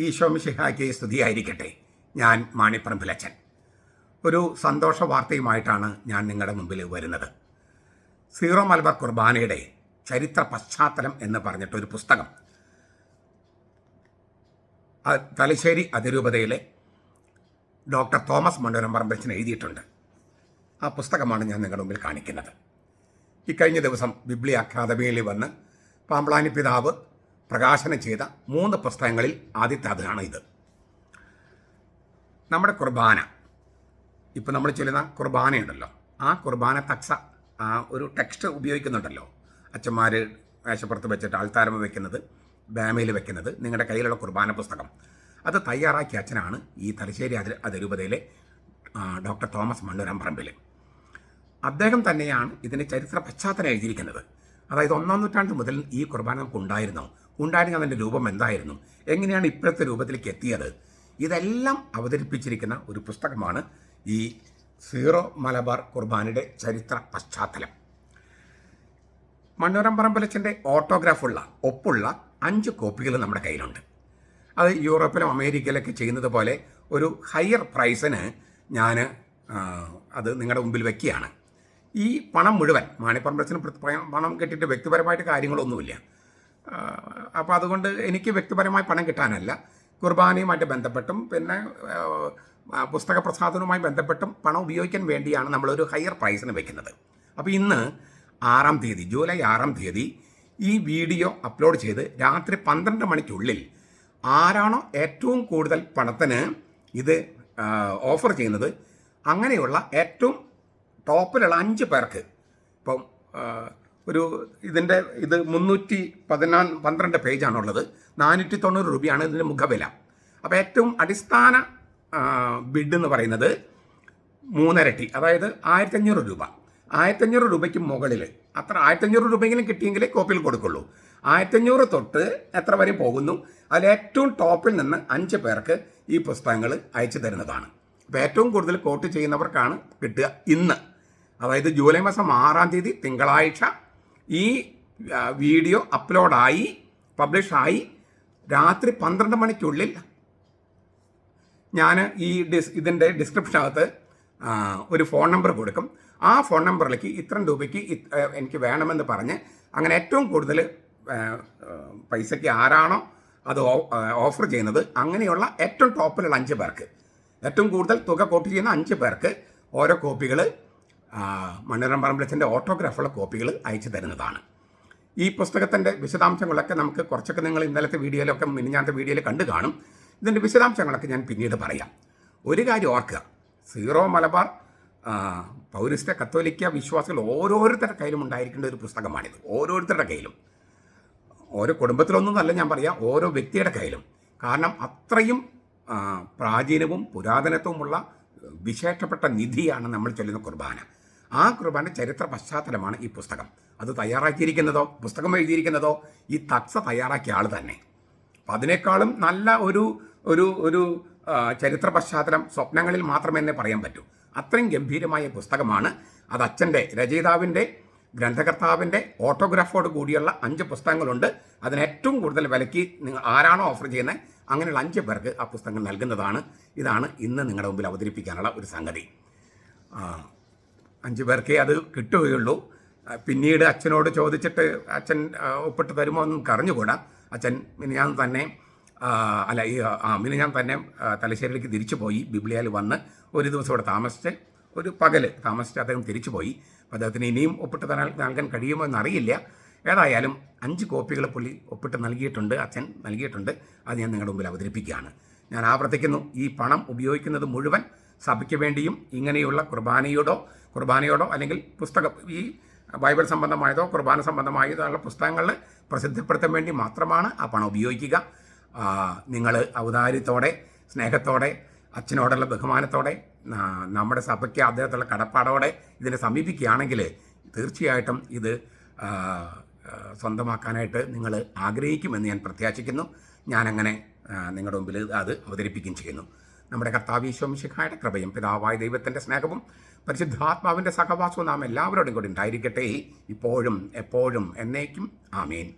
ഈശോ മിശിഹായ്ക്ക് സ്തുതിയായിരിക്കട്ടെ. ഞാൻ മാണിപ്പറമ്പിലച്ചൻ. ഒരു സന്തോഷ വാർത്തയുമായിട്ടാണ് ഞാൻ നിങ്ങളുടെ മുമ്പിൽ വരുന്നത്. സീറോ മലബാർ കുർബാനയുടെ ചരിത്ര പശ്ചാത്തലം എന്ന് പറഞ്ഞിട്ടൊരു പുസ്തകം തലശ്ശേരി അതിരൂപതയിലെ ഡോക്ടർ തോമസ് മണ്ണൂരംപറമ്പിലച്ചൻ എഴുതിയിട്ടുണ്ട്. ആ പുസ്തകമാണ് ഞാൻ നിങ്ങളുടെ മുമ്പിൽ കാണിക്കുന്നത്. ഇക്കഴിഞ്ഞ ദിവസം ബിബ്ലിയ അക്കാദമിയിൽ വന്ന് പാമ്പ്ളാനി പിതാവ് പ്രകാശനം ചെയ്ത 3 പുസ്തകങ്ങളിൽ ആദ്യത്തെ അതാണ് ഇത്. നമ്മുടെ കുർബാന, ഇപ്പോൾ നമ്മൾ ചൊല്ലുന്ന കുർബാനയുണ്ടല്ലോ, ആ കുർബാന തക്സ ആ ഒരു ടെക്സ്റ്റ് ഉപയോഗിക്കുന്നുണ്ടല്ലോ. അച്ഛന്മാർ മേശപ്പുറത്ത് വെച്ചിട്ട് ആൾത്താരമ വെക്കുന്നത്, ബാമയിൽ വെക്കുന്നത്, നിങ്ങളുടെ കയ്യിലുള്ള കുർബാന പുസ്തകം അത് തയ്യാറാക്കിയ അച്ഛനാണ് ഈ തലശ്ശേരി അതിരൂപതയിലെ ഡോക്ടർ തോമസ് മണ്ണൂരംപറമ്പിൽ. അദ്ദേഹം തന്നെയാണ് ഇതിൻ്റെ ചരിത്ര പശ്ചാത്തലം എഴുതിയിരിക്കുന്നത്. അതായത് 1-ാം നൂറ്റാണ്ട് മുതൽ ഈ കുർബാന നമുക്ക് ഉണ്ടായിരുന്നെങ്കിൽ അതിൻ്റെ രൂപം എന്തായിരുന്നു, എങ്ങനെയാണ് ഇപ്പോഴത്തെ രൂപത്തിലേക്ക് എത്തിയത്, ഇതെല്ലാം അവതരിപ്പിച്ചിരിക്കുന്ന ഒരു പുസ്തകമാണ് ഈ സീറോ മലബാർ കുർബാനയുടെ ചരിത്ര പശ്ചാത്തലം. മണ്ണൂരംപറമ്പിലച്ചൻ്റെ ഓട്ടോഗ്രാഫുള്ള ഒപ്പുള്ള 5 കോപ്പികൾ നമ്മുടെ കയ്യിലുണ്ട്. അത് യൂറോപ്പിലും അമേരിക്കയിലൊക്കെ ചെയ്യുന്നത് പോലെ ഒരു ഹയർ പ്രൈസിന് ഞാൻ അത് നിങ്ങളുടെ മുമ്പിൽ വയ്ക്കുകയാണ്. ഈ പണം മുഴുവൻ മാണിപ്പറമ്പിലച്ചന് പണം കിട്ടിയിട്ട് വ്യക്തിപരമായിട്ട് കാര്യങ്ങളൊന്നുമില്ല. അപ്പോൾ അതുകൊണ്ട് എനിക്ക് വ്യക്തിപരമായി പണം കിട്ടാനല്ല, കുർബാനയുമായിട്ട് ബന്ധപ്പെട്ടും പിന്നെ പുസ്തക പ്രസാധനവുമായി ബന്ധപ്പെട്ടും പണം ഉപയോഗിക്കാൻ വേണ്ടിയാണ് നമ്മളൊരു ഹയർ പ്രൈസിന് വയ്ക്കുന്നത്. അപ്പോൾ ഇന്ന് 6-ാം തീയതി, ജൂലൈ 6-ാം തീയതി ഈ വീഡിയോ അപ്ലോഡ് ചെയ്ത് രാത്രി 12 മണിക്കുള്ളിൽ ആരാണോ ഏറ്റവും കൂടുതൽ പണത്തിന് ഇത് ഓഫർ ചെയ്യുന്നത്, അങ്ങനെയുള്ള ഏറ്റവും ടോപ്പിലുള്ള 5 പേർക്ക്, ഇപ്പം ഒരു ഇത് 312 പേജാണുള്ളത്, 490 രൂപയാണ് ഇതിൻ്റെ മുഖവില. അപ്പോൾ ഏറ്റവും അടിസ്ഥാന ബിഡ് എന്ന് പറയുന്നത് 3 ഇരട്ടി, അതായത് 1500 രൂപ. 1500 രൂപയ്ക്ക് മുകളിൽ, അത്ര 1500 രൂപയെങ്കിലും കിട്ടിയെങ്കിലേ കോപ്പിയിൽ കൊടുക്കുള്ളൂ. 1500 തൊട്ട് എത്ര വരെ പോകുന്നു, അതിൽ ഏറ്റവും ടോപ്പിൽ നിന്ന് 5 പേർക്ക് ഈ പുസ്തകങ്ങൾ അയച്ചു തരുന്നതാണ്. അപ്പോൾ ഏറ്റവും കൂടുതൽ കോട്ട് ചെയ്യുന്നവർക്കാണ് കിട്ടുക ഇന്ന്. അതായത് ജൂലൈ മാസം 6-ാം തീയതി തിങ്കളാഴ്ച ഈ വീഡിയോ അപ്ലോഡായി പബ്ലിഷായി രാത്രി 12 മണിക്കുള്ളിൽ ഞാൻ ഇതിൻ്റെ ഡിസ്ക്രിപ്ഷനകത്ത് ഒരു ഫോൺ നമ്പർ കൊടുക്കും. ആ ഫോൺ നമ്പറിലേക്ക് ഇത്ര രൂപയ്ക്ക് എനിക്ക് വേണമെന്ന് പറഞ്ഞ്, അങ്ങനെ ഏറ്റവും കൂടുതൽ പൈസയ്ക്ക് ആരാണോ അത് ഓഫർ ചെയ്യുന്നത്, അങ്ങനെയുള്ള ഏറ്റവും ടോപ്പിലുള്ള 5 പേർക്ക്, ഏറ്റവും കൂടുതൽ തുക കോട്ട് ചെയ്യുന്ന 5 പേർക്ക് ഓരോ കോപ്പികൾ, മണ്ണൂരംപറമ്പിലച്ചൻ്റെ ഓട്ടോഗ്രാഫുള്ള കോപ്പികൾ അയച്ചു തരുന്നതാണ്. ഈ പുസ്തകത്തിൻ്റെ വിശദാംശങ്ങളൊക്കെ നമുക്ക് കുറച്ചൊക്കെ നിങ്ങൾ ഇന്നലത്തെ വീഡിയോയിലൊക്കെ മിനിഞ്ഞാത്തെ വീഡിയോയിൽ കണ്ടു കാണും. ഇതിൻ്റെ വിശദാംശങ്ങളൊക്കെ ഞാൻ പിന്നീട് പറയാം. ഒരു കാര്യം ഓർക്കുക, സീറോ മലബാർ പൗരസ്ത്യ കത്തോലിക്ക വിശ്വാസികൾ ഓരോരുത്തരുടെ കയ്യിലും ഉണ്ടായിരിക്കേണ്ട ഒരു പുസ്തകമാണിത്. ഓരോരുത്തരുടെ കയ്യിലും, ഓരോ കുടുംബത്തിലൊന്നുമല്ല ഞാൻ പറയാം, ഓരോ വ്യക്തിയുടെ കയ്യിലും. കാരണം അത്രയും പ്രാചീനവും പുരാതനത്വമുള്ള വിശേഷപ്പെട്ട നിധിയാണ് നമ്മൾ ചൊല്ലുന്ന കുർബാന. ആ കുർബാന ചരിത്ര പശ്ചാത്തലമാണ് ഈ പുസ്തകം. അത് പുസ്തകം എഴുതിയിരിക്കുന്നതോ ഈ തക്സ തയ്യാറാക്കിയ ആൾ തന്നെ. അപ്പം അതിനേക്കാളും നല്ല ഒരു ചരിത്ര പശ്ചാത്തലം സ്വപ്നങ്ങളിൽ മാത്രമേ തന്നെ പറയാൻ പറ്റൂ. അത്രയും ഗംഭീരമായ പുസ്തകമാണ്. അത് അച്ഛൻ്റെ, രചയിതാവിൻ്റെ, ഗ്രന്ഥകർത്താവിൻ്റെ ഓട്ടോഗ്രാഫോട് കൂടിയുള്ള 5 പുസ്തകങ്ങളുണ്ട്. അതിന് ഏറ്റവും കൂടുതൽ വിലയ്ക്ക് നിങ്ങൾ ആരാണോ ഓഫർ ചെയ്യുന്നത്, അങ്ങനെയുള്ള 5 പേർക്ക് ആ പുസ്തകങ്ങൾ നൽകുന്നതാണ്. ഇതാണ് ഇന്ന് നിങ്ങളുടെ മുമ്പിൽ അവതരിപ്പിക്കാനുള്ള ഒരു സംഗതി. 5 പേർക്കേ അത് കിട്ടുകയുള്ളൂ. പിന്നീട് അച്ഛനോട് ചോദിച്ചിട്ട് അച്ഛൻ ഒപ്പിട്ട് തരുമോ എന്ന് നമുക്ക് അറിഞ്ഞുകൂടാ. അച്ഛൻ മിനിഞ്ഞാന്ന് തന്നെ തലശ്ശേരിയിലേക്ക് തിരിച്ചു പോയി. ബിബ്ലിയയിൽ വന്ന് ഒരു ദിവസം ഇവിടെ ഒരു പകൽ താമസിച്ച് അദ്ദേഹം തിരിച്ചു പോയി. അപ്പോൾ അദ്ദേഹത്തിന് ഇനിയും ഒപ്പിട്ട് നൽകാൻ കഴിയുമോ എന്നറിയില്ല. ഏതായാലും 5 കോപ്പികൾ പുള്ളി ഒപ്പിട്ട് അച്ഛൻ നൽകിയിട്ടുണ്ട്. അത് ഞാൻ നിങ്ങളുടെ മുമ്പിൽ അവതരിപ്പിക്കുകയാണ്. ഞാൻ ആവർത്തിക്കുന്നു, ഈ പണം ഉപയോഗിക്കുന്നത് മുഴുവൻ സഭയ്ക്ക് വേണ്ടിയും ഇങ്ങനെയുള്ള കുർബാനയോടോ അല്ലെങ്കിൽ ഈ ബൈബിൾ സംബന്ധമായതോ കുർബാന സംബന്ധമായതോ ഉള്ള പുസ്തകങ്ങൾ പ്രസിദ്ധപ്പെടുത്താൻ വേണ്ടി മാത്രമാണ് ആ പണം ഉപയോഗിക്കുക. നിങ്ങൾ ഔദാര്യത്തോടെ, സ്നേഹത്തോടെ, അച്ഛനോടുള്ള ബഹുമാനത്തോടെ, നമ്മുടെ സഭയ്ക്ക് അദ്ദേഹത്തുള്ള കടപ്പാടോടെ ഇതിനെ സമീപിക്കുകയാണെങ്കിൽ തീർച്ചയായിട്ടും ഇത് സ്വന്തമാക്കാനായിട്ട് നിങ്ങൾ ആഗ്രഹിക്കുമെന്ന് ഞാൻ പ്രത്യാശിക്കുന്നു. ഞാനങ്ങനെ നിങ്ങളുടെ മുമ്പിൽ അത് അവതരിപ്പിക്കുകയും ചെയ്യുന്നു. നമ്മുടെ കർത്താവ് ഈശോ മിശിഹായുടെ കൃപയും പിതാവായ ദൈവത്തിൻ്റെ സ്നേഹവും പരിശുദ്ധാത്മാവിൻ്റെ സഹവാസവും നാം എല്ലാവരോടും കൂടി ഉണ്ടായിരിക്കട്ടെ, ഇപ്പോഴും എപ്പോഴും എന്നേക്കും. ആമേൻ.